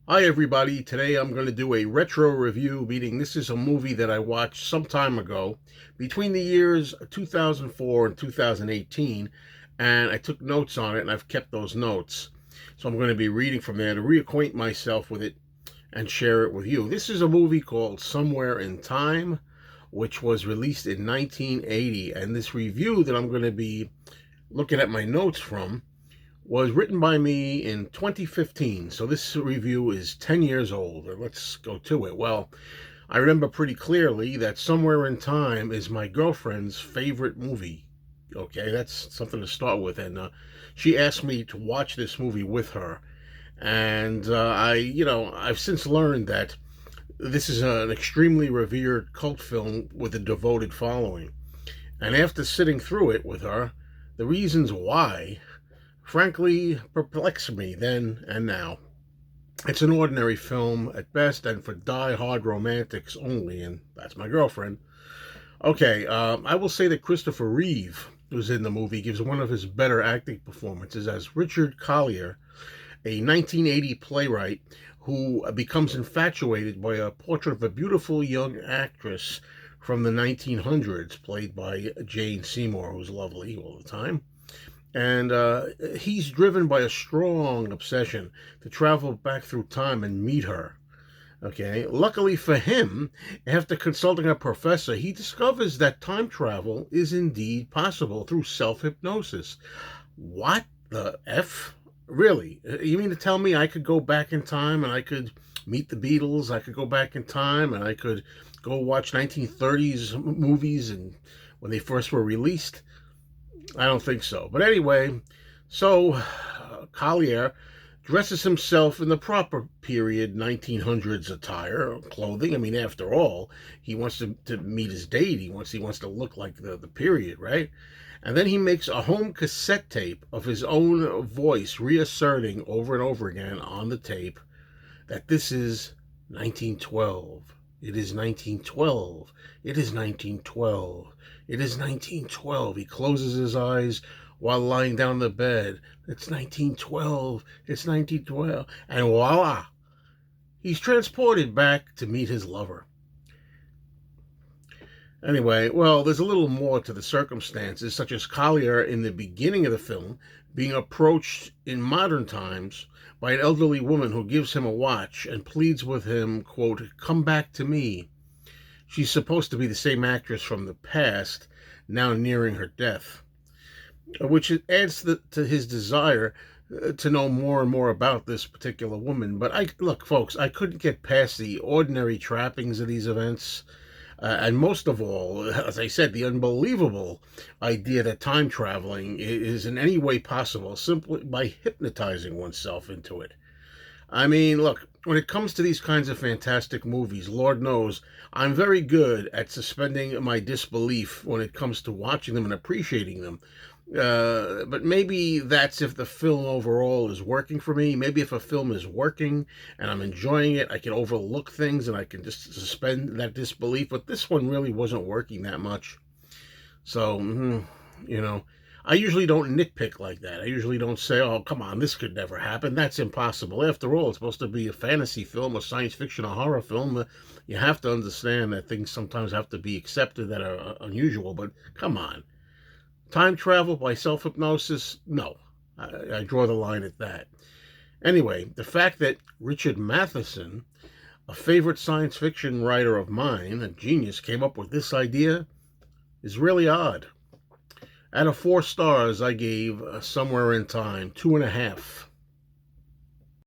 Hi everybody, today I'm going to do a retro review, meaning this is a movie that I watched some time ago, between the years 2004 and 2018, and I took notes on it and I've kept those notes. So I'm going to be reading from there to reacquaint myself with it and share it with you. This is a movie called Somewhere in Time, which was released in 1980, and this review that I'm going to be looking at my notes from was written by me in 2015. So this review is 10 years old. Let's go to it. Well, I remember pretty clearly that Somewhere in Time is my girlfriend's favorite movie. Okay, that's something to start with. And she asked me to watch this movie with her. And I've since learned that this is an extremely revered cult film with a devoted following. And after sitting through it with her, the reasons why frankly perplex me then and now. It's an ordinary film at best and for die-hard romantics only, and that's my girlfriend. Okay, I will say that Christopher Reeve, who's in the movie, gives one of his better acting performances as Richard Collier, a 1980 playwright who becomes infatuated by a portrait of a beautiful young actress from the 1900s, played by Jane Seymour, who's lovely all the time. And he's driven by a strong obsession to travel back through time and meet her. Okay. Luckily for him, after consulting a professor, he discovers that time travel is indeed possible through self hypnosis. What the F? Really? You mean to tell me I could go back in time and I could meet the Beatles? I could go back in time and I could go watch 1930s movies and when they first were released? I don't think so. But anyway, so Collier dresses himself in the proper period 1900s attire, clothing. I mean, after all, he wants to meet his date. He wants to look like the period, right? And then he makes a home cassette tape of his own voice reasserting over and over again on the tape that this is 1912. It is 1912. It is 1912. It is 1912. He closes his eyes while lying down in the bed. It's 1912. It's 1912. And voila, he's transported back to meet his lover. Anyway, well, there's a little more to the circumstances, such as Collier in the beginning of the film being approached in modern times by an elderly woman who gives him a watch and pleads with him, quote, come back to me. She's supposed to be the same actress from the past, now nearing her death, which adds to his desire to know more and more about this particular woman. But look, folks, I couldn't get past the ordinary trappings of these events. And most of all, as I said, the unbelievable idea that time traveling is in any way possible simply by hypnotizing oneself into it. I mean, look, when it comes to these kinds of fantastic movies, Lord knows I'm very good at suspending my disbelief when it comes to watching them and appreciating them. But maybe that's if the film overall is working for me. Maybe if a film is working and I'm enjoying it, I can overlook things and I can just suspend that disbelief. But this one really wasn't working that much. So, you know, I usually don't nitpick like that. I usually don't say, oh, come on, this could never happen. That's impossible. After all, it's supposed to be a fantasy film, a science fiction, a horror film. You have to understand that things sometimes have to be accepted that are unusual. But come on. Time travel by self hypnosis? No. I draw the line at that. Anyway, the fact that Richard Matheson, a favorite science fiction writer of mine, a genius, came up with this idea is really odd. Out of 4 stars, I gave Somewhere in Time 2.5.